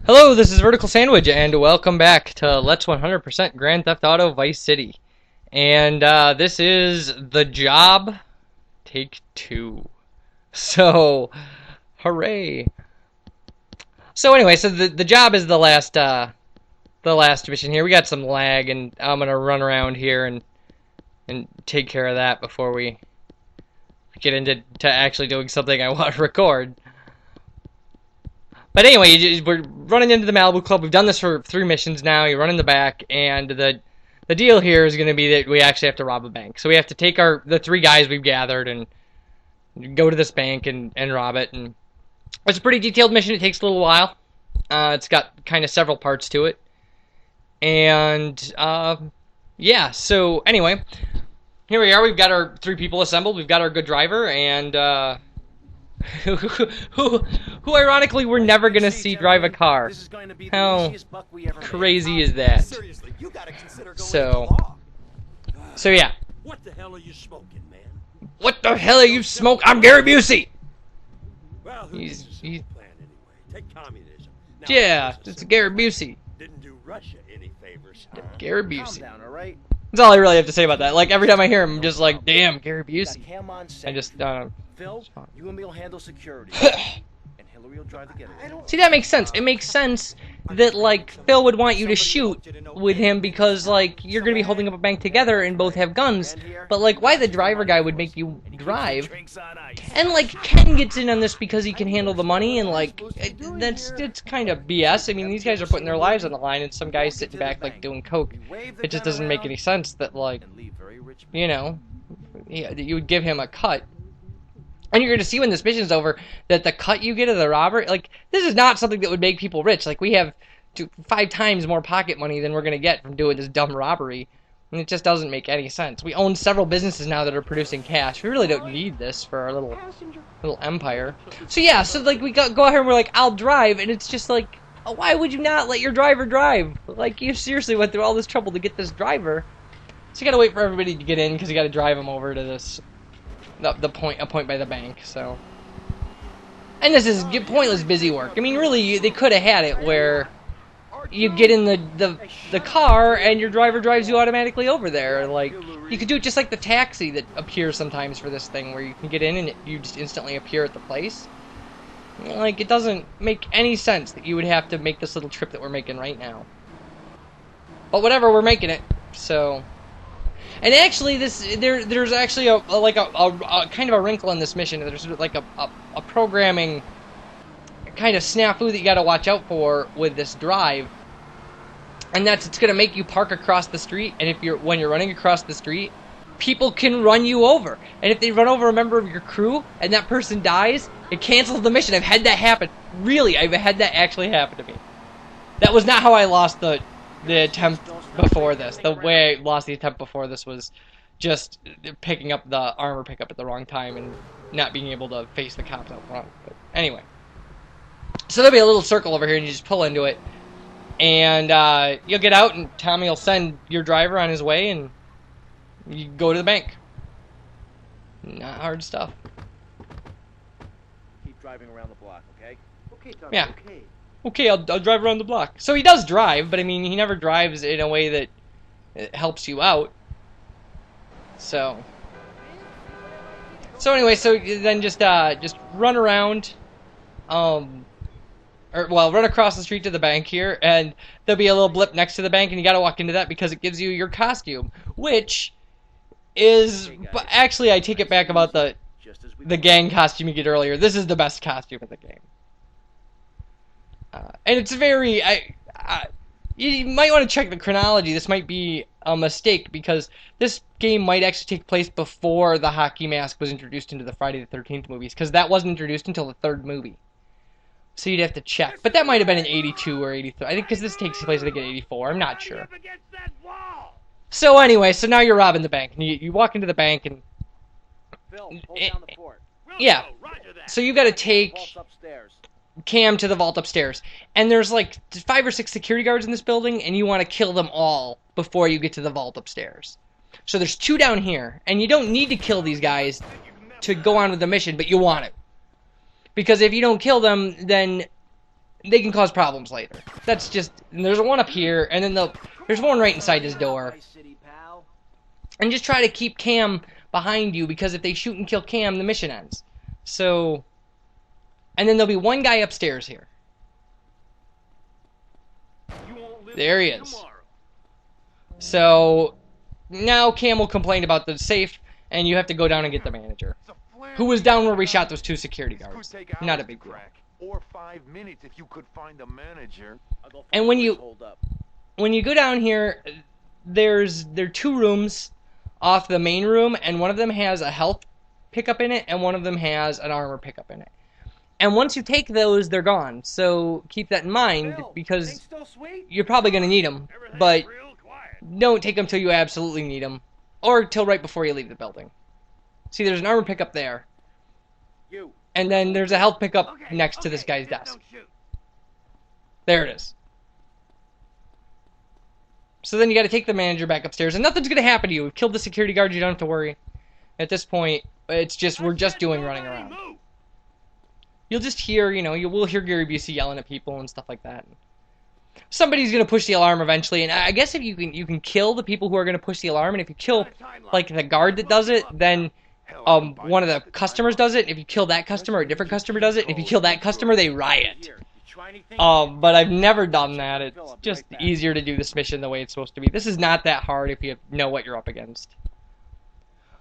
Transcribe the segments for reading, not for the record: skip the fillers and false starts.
Hello, this is VerticalSandwich, and welcome back to Let's 100% Grand Theft Auto Vice City. And this is The Job, Take 2. So, hooray. So anyway, the job is the last mission here. We got some lag, and I'm gonna run around here and take care of that before we get into actually doing something I want to record. But anyway, we're running into the Malibu Club. We've done this for 3 missions now. You run in the back, and the deal here is going to be that we actually have to rob a bank. So we have to take the 3 guys we've gathered and go to this bank and rob it. And it's a pretty detailed mission. It takes a little while. It's got kind of several parts to it. And yeah. So anyway, here we are. We've got our 3 people assembled. We've got our good driver and. Who ironically we're never gonna see drive a car. How crazy is that? So yeah. What the hell are you smoking, man? What the hell are you smoking? I'm Gary Busey. Well, He's plan anyway. Take communism. Now, yeah, it's Gary Busey. Didn't do Russia any favors. Gary Busey. Calm down, all right? That's all I really have to say about that. Like every time I hear him, I'm just like, damn, Gary Busey. I just Phil, you and me will handle security, and Hillary will drive the getaway. See, that makes sense. It makes sense that, like, Phil would want you to shoot with him because, like, you're going to be holding up a bank together and both have guns. But, like, why the driver guy would make you drive? And, like, Ken gets in on this because he can handle the money, and, like, it's kind of BS. I mean, these guys are putting their lives on the line, and some guy's sitting back, like, doing coke. It just doesn't make any sense that, like, you know, that you would give him a cut. And you're going to see when this mission's over that the cut you get of the robber, like, this is not something that would make people rich. Like, we have 5 times more pocket money than we're going to get from doing this dumb robbery. And it just doesn't make any sense. We own several businesses now that are producing cash. We really don't need this for our little empire. So, yeah, so, like, we go out here and we're like, I'll drive. And it's just like, why would you not let your driver drive? Like, you seriously went through all this trouble to get this driver. So you got to wait for everybody to get in because you got to drive them over to this... a point by the bank, so. And this is pointless busy work. I mean, really, they could have had it where you get in the car and your driver drives you automatically over there. Like, you could do it just like the taxi that appears sometimes for this thing, where you can get in and you just instantly appear at the place. Like, it doesn't make any sense that you would have to make this little trip that we're making right now. But whatever, we're making it, so. And actually, there's actually a kind of a wrinkle in this mission. There's like a programming kind of snafu that you got to watch out for with this drive, and that's it's gonna make you park across the street. And when you're running across the street, people can run you over. And if they run over a member of your crew and that person dies, it cancels the mission. I've had that happen. Really, I've had that actually happen to me. That was not how I lost the attempt before this. The way I lost the attempt before this was just picking up the armor pickup at the wrong time and not being able to face the cops out front. But anyway. So there'll be a little circle over here and you just pull into it. And you'll get out and Tommy will send your driver on his way and you go to the bank. Not hard stuff. Keep driving around the block, okay? Okay, Tommy, yeah. okay. Okay, I'll drive around the block. So he does drive, but I mean, he never drives in a way that helps you out. So anyway, so then just run around, run across the street to the bank here, and there'll be a little blip next to the bank, and you gotta walk into that because it gives you your costume, which is, actually, I take it back about the gang costume you get earlier. This is the best costume in the game. And it's very, you might want to check the chronology. This might be a mistake because this game might actually take place before the hockey mask was introduced into the Friday the 13th movies, because that wasn't introduced until the 3rd movie. So you'd have to check. But that might have been in 82 or 83. I think because this takes place, I think, in 84. I'm not sure. So anyway, so now you're robbing the bank. And you walk into the bank and... Phil, hold down the fort. Yeah. So you got to take... Cam to the vault upstairs, and there's like 5 or 6 security guards in this building, and you want to kill them all before you get to the vault upstairs. So there's 2 down here, and you don't need to kill these guys to go on with the mission, but you want it. Because if you don't kill them, then they can cause problems later. That's just, and there's one up here, and then there's one right inside his door. And just try to keep Cam behind you, because if they shoot and kill Cam, the mission ends. So, and then there'll be one guy upstairs here. There he is. So, now Cam will complain about the safe, and you have to go down and get the manager, who was down where we shot those 2 security guards. Not a big deal. Or 5 minutes if you could find a manager. And when you go down here, there are 2 rooms off the main room, and one of them has a health pickup in it, and one of them has an armor pickup in it. And once you take those, they're gone. So keep that in mind, because you're probably going to need them, but don't take them till you absolutely need them, or till right before you leave the building. See, there's an armor pickup there. And then there's a health pickup next to this guy's desk. There it is. So then you got to take the manager back upstairs, and nothing's going to happen to you. We've killed the security guard, you don't have to worry. At this point, it's just, we're just doing running around. You'll just hear, you know, you will hear Gary Busey yelling at people and stuff like that. Somebody's going to push the alarm eventually, and I guess if you can kill the people who are going to push the alarm, and if you kill, like, the guard that does it, then one of the customers does it. If you kill that customer, a different customer does it. And if you kill that customer, they riot. But I've never done that. It's just easier to do this mission the way it's supposed to be. This is not that hard if you know what you're up against.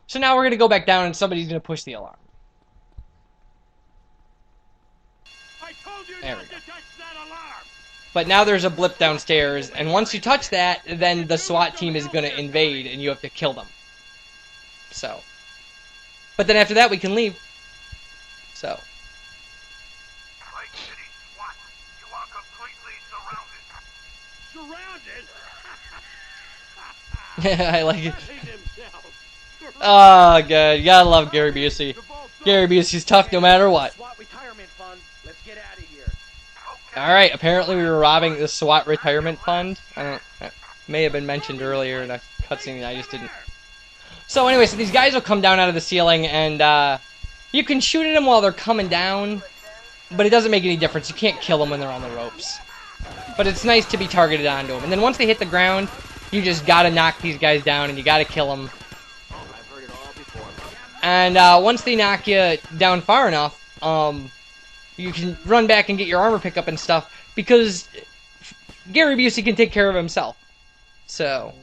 So now we're going to go back down, and somebody's going to push the alarm. There we go. But now there's a blip downstairs, and once you touch that, then the SWAT team is going to invade, and you have to kill them. So. But then after that, we can leave. So. Lake City SWAT, you are completely surrounded. I like it. Oh, good. You gotta love Gary Busey. Gary Busey's tough no matter what. Alright, apparently we were robbing the SWAT retirement fund. That may have been mentioned earlier in a cutscene, I just didn't. So anyway, so these guys will come down out of the ceiling, and you can shoot at them while they're coming down, but it doesn't make any difference. You can't kill them when they're on the ropes. But it's nice to be targeted onto them. And then once they hit the ground, you just gotta knock these guys down, and you gotta kill them. And once they knock you down far enough, you can run back and get your armor pickup and stuff, because Gary Busey can take care of himself. So.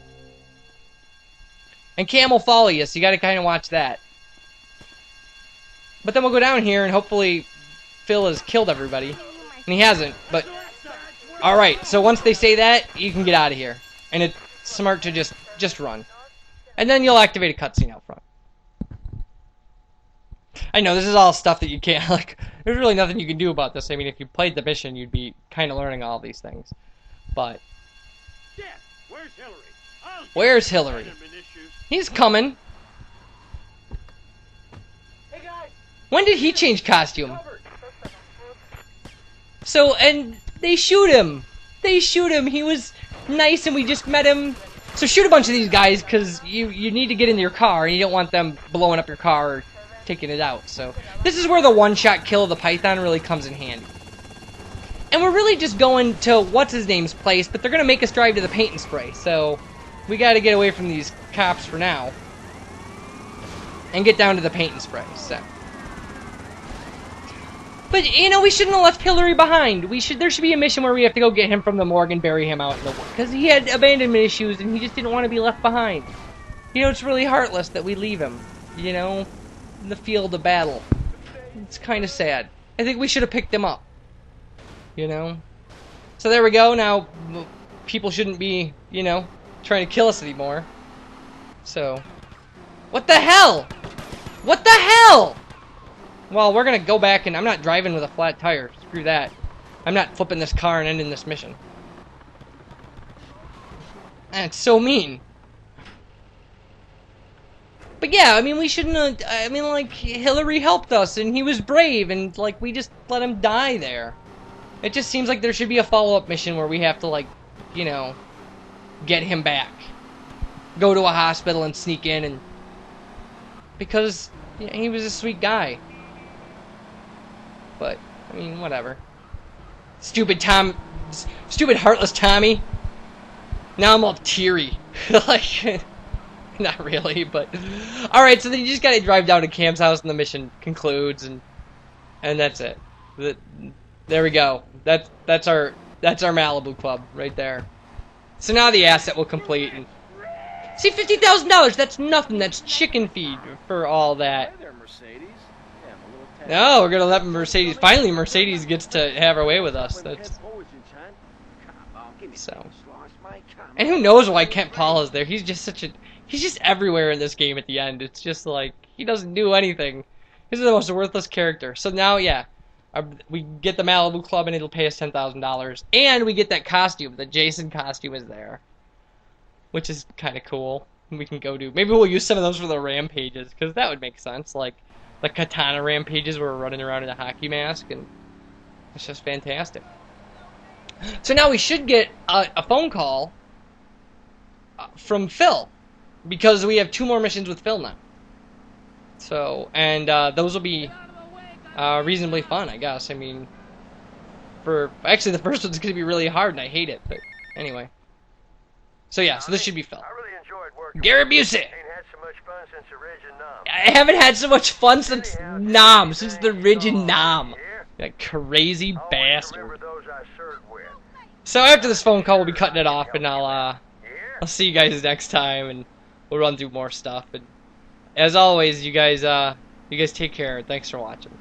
And Cam will follow you, so you gotta kind of watch that. But then we'll go down here, and hopefully Phil has killed everybody. And he hasn't, but... Alright, so once they say that, you can get out of here. And it's smart to just run. And then you'll activate a cutscene out front. I know, this is all stuff that you can't, like, there's really nothing you can do about this. I mean, if you played the mission, you'd be kind of learning all these things. But... Where's Hillary? Where's Hillary? He's coming. Hey guys, When did he change costume? So, and they shoot him. They shoot him. He was nice and we just met him. So shoot a bunch of these guys, because you need to get into your car, and you don't want them blowing up your car or taking it out. So this is where the one-shot kill of the Python really comes in handy. And we're really just going to what's-his-name's place, but they're going to make us drive to the paint and spray. So we got to get away from these cops for now. And get down to the paint and spray, so. But, you know, we shouldn't have left Hillary behind. There should be a mission where we have to go get him from the morgue and bury him out in the woods. Because he had abandonment issues and he just didn't want to be left behind. You know, it's really heartless that we leave him, you know, in the field of battle. It's kind of sad. I think we should have picked him up. You know? So there we go. Now, people shouldn't be, you know, trying to kill us anymore. So, what the hell? What the hell? Well, we're gonna go back, and I'm not driving with a flat tire. Screw that. I'm not flipping this car and ending this mission. That's so mean. But yeah, I mean, we shouldn't have, I mean, like, Hillary helped us, and he was brave, and, like, we just let him die there. It just seems like there should be a follow-up mission where we have to, like, you know, get him back. Go to a hospital and sneak in, and... Because, yeah, he was a sweet guy. But, I mean, whatever. Stupid heartless Tommy. Now I'm all teary. Like, not really, but... Alright, so then you just gotta drive down to Cam's house and the mission concludes, and that's it. There we go. That's our Malibu Club right there. So now the asset will complete, and... See, $50,000, that's nothing, that's chicken feed for all that. Hi there, Mercedes. Yeah, I'm a little tapped. No, we're gonna let Mercedes, finally Mercedes gets to have her way with us, that's... So... And who knows why Kent Paul is there, he's just everywhere in this game at the end, it's just like, he doesn't do anything. He's the most worthless character. So now, yeah, we get the Malibu Club and it'll pay us $10,000, and we get that costume, the Jason costume is there. Which is kind of cool. We can go do... Maybe we'll use some of those for the rampages, because that would make sense. Like, the katana rampages where we're running around in a hockey mask, and it's just fantastic. So now we should get a phone call from Phil, because we have 2 more missions with Phil now. So, and those will be reasonably fun, I guess. I mean, actually the first one's going to be really hard, and I hate it, but anyway. So yeah, so this should be Phil. I really enjoyed working. Gary Busey! Ain't had so much fun since the Ridge and Numb. I haven't had so much fun since Nam, since the Ridge and Nam. That crazy bastard. Remember those I served with. So after this phone call, we'll be cutting it off, and I'll see you guys next time, and we'll run through more stuff. And as always, you guys take care. Thanks for watching.